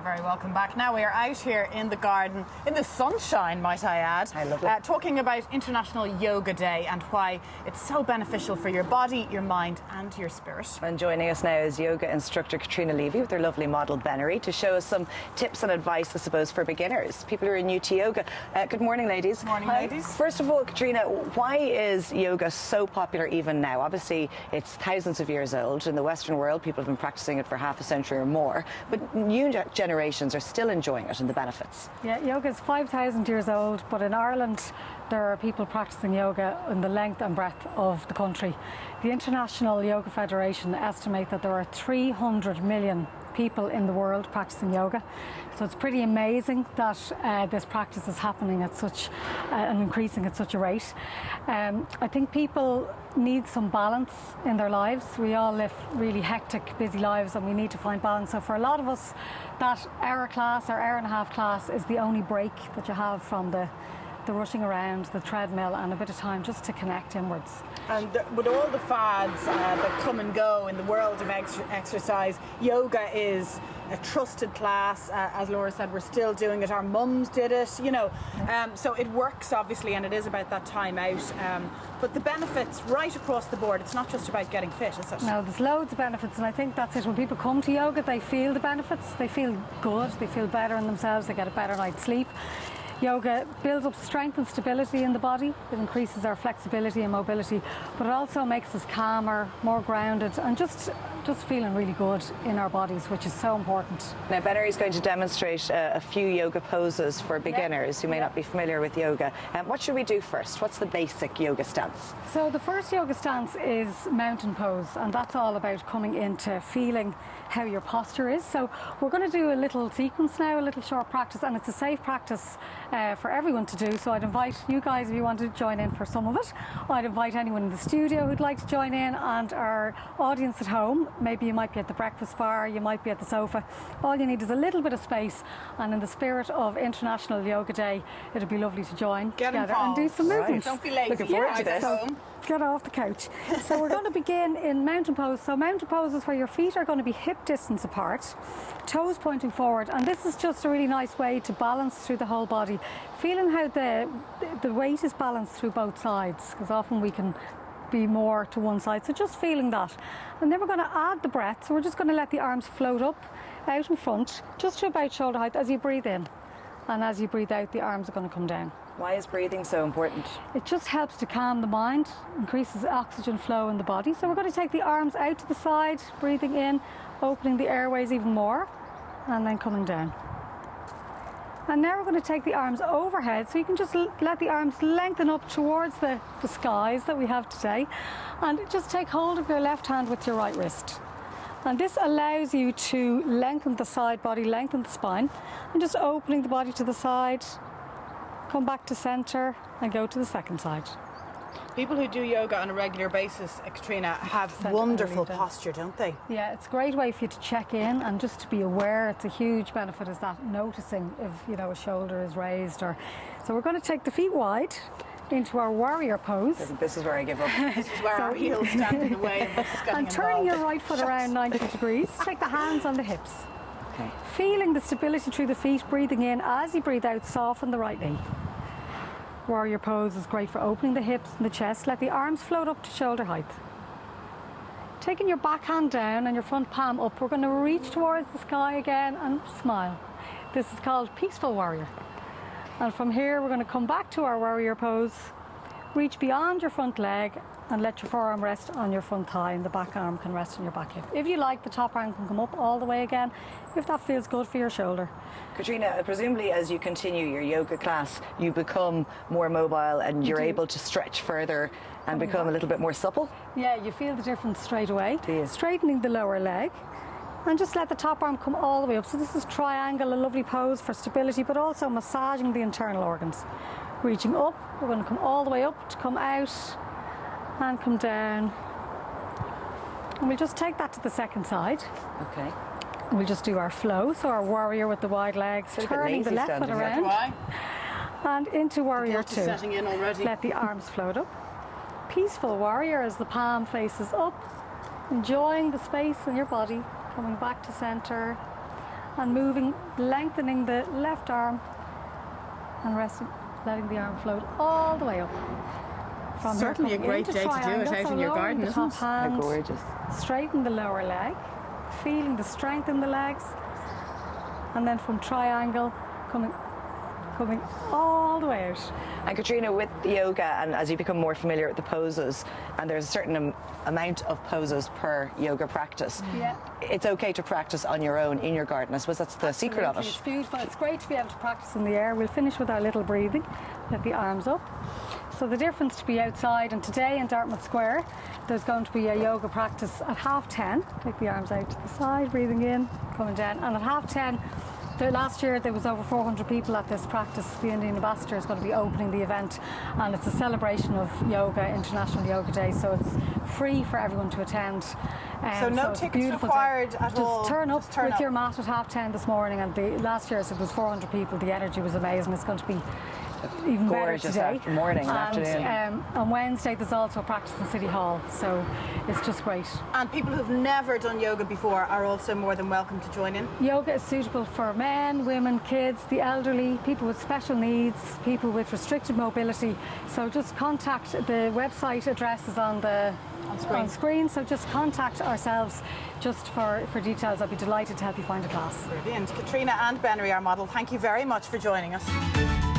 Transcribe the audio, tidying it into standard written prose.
very welcome back. Now we are out here in the garden, in the sunshine, might I add, talking about International Yoga Day and why it's so beneficial for your body, your mind and your spirit. And joining us now is yoga instructor Caitriona Leavey with her lovely model Bennery to show us some tips and advice, I suppose, for beginners, people who are new to yoga. Good morning, ladies. Morning, ladies. First of all, Caitriona, why is yoga so popular even now? Obviously, it's thousands of years old. In the Western world, people have been practicing it for half a century or more, but new generations are still enjoying it and the benefits. Yeah, yoga is 5,000 years old, but in Ireland there are people practicing yoga in the length and breadth of the country. The International Yoga Federation estimate that there are 300 million people in the world practicing yoga, so it's pretty amazing that this practice is happening at such and increasing at such a rate. I think people need some balance in their lives. We all live really hectic, busy lives, and we need to find balance. So for a lot of us, that hour class or hour and a half class is the only break that you have from the rushing around, the treadmill, and a bit of time just to connect inwards. And with all the fads that come and go in the world of exercise, yoga is a trusted class. As Laura said, we're still doing it. Our mums did it, you know. So it works, obviously, and it is about that time out. But the benefits right across the board, it's not just about getting fit, is it? No, there's loads of benefits, and I think that's it. When people come to yoga, they feel the benefits. They feel good, they feel better in themselves, they get a better night's sleep. Yoga builds up strength and stability in the body. It increases our flexibility and mobility, but it also makes us calmer, more grounded, and just feeling really good in our bodies, which is so important. Now, Bennery is going to demonstrate a few yoga poses for beginners who may not be familiar with yoga. What should we do first? What's the basic yoga stance? So the first yoga stance is mountain pose, and that's all about coming into feeling how your posture is. So we're going to do a little sequence now, a little short practice, and it's a safe practice for everyone to do. So I'd invite you guys, if you want to join in for some of it. I'd invite anyone in the studio who'd like to join in, and our audience at home. Maybe you might be at the breakfast bar, you might be at the sofa. All you need is a little bit of space, and in the spirit of International Yoga Day, it'd be lovely to join together and do some movements. Don't be lazy. Looking forward to this. So get off the couch. So we're going to begin in mountain pose. So mountain pose is where your feet are going to be hip distance apart, toes pointing forward, and this is just a really nice way to balance through the whole body, feeling how the weight is balanced through both sides, because often we can be more to one side. So just feeling that, and then we're going to add the breath. So we're just going to let the arms float up out in front, just to about shoulder height as you breathe in, and as you breathe out, the arms are going to come down. Why is breathing so important? It just helps to calm the mind, increases oxygen flow in the body. So we're going to take the arms out to the side, breathing in, opening the airways even more, and then coming down. And now we're going to take the arms overhead, so you can just let the arms lengthen up towards the skies that we have today, and just take hold of your left hand with your right wrist. And this allows you to lengthen the side body, lengthen the spine, and just opening the body to the side, come back to centre and go to the second side. People who do yoga on a regular basis, Caitriona, have wonderful posture, don't they? Yeah, it's a great way for you to check in and just to be aware. It's a huge benefit, is that noticing if, you know, a shoulder is raised. Or so we're going to take the feet wide into our warrior pose. This is where I give up. This is where our heels stand in the way. And turning your right foot around 90 degrees. Take the hands on the hips. Okay. Feeling the stability through the feet, breathing in. As you breathe out, soften the right knee. Warrior pose is great for opening the hips and the chest. Let the arms float up to shoulder height. Taking your back hand down and your front palm up, we're going to reach towards the sky again and smile. This is called Peaceful Warrior. And from here, we're going to come back to our warrior pose. Reach beyond your front leg and let your forearm rest on your front thigh, and the back arm can rest on your back hip. If you like, the top arm can come up all the way again, if that feels good for your shoulder. Caitriona, presumably as you continue your yoga class, you become more mobile and you're able to stretch further and become a little bit more supple? Yeah, you feel the difference straight away. Do you? Straightening the lower leg, and just let the top arm come all the way up. So this is triangle, a lovely pose for stability, but also massaging the internal organs. Reaching up, we're going to come all the way up to come out and come down. And we'll just take that to the second side. Okay. We'll just do our flow, so our warrior with the wide legs, turning the left foot around, and into warrior two. Setting in already. Let the arms float up. Peaceful warrior as the palm faces up, enjoying the space in your body, coming back to centre, and moving, lengthening the left arm and resting, letting the arm float all the way up. From Certainly a great day to do it out in your garden, isn't it? How gorgeous. Straighten the lower leg, feeling the strength in the legs, and then from triangle, coming all the way out. And Caitriona, with yoga, and as you become more familiar with the poses, and there's a certain amount of poses per yoga practice, it's okay to practice on your own in your garden. I suppose that's the secret of it. It's beautiful. It's great to be able to practice in the air. We'll finish with our little breathing. Let the arms up. So the difference to be outside, and today in Dartmouth Square, there's going to be a yoga practice at 10:30. Take the arms out to the side, breathing in, coming down, and at 10:30. Last year there was over 400 people at this practice. The Indian Ambassador is going to be opening the event, and it's a celebration of yoga, International Yoga Day, so it's free for everyone to attend. So no tickets required at all? Just turn up with your mat at 10:30 this morning, and last year it was 400 people. The energy was amazing. It's going to be even gorgeous better today. Morning and afternoon. On Wednesday there's also a practice in City Hall, so it's just great. And people who've never done yoga before are also more than welcome to join in? Yoga is suitable for men, women, kids, the elderly, people with special needs, people with restricted mobility. So just contact, the website address is on screen, so just contact ourselves just for details. I'd be delighted to help you find a class. Brilliant. Caitriona and Benry, our model, thank you very much for joining us.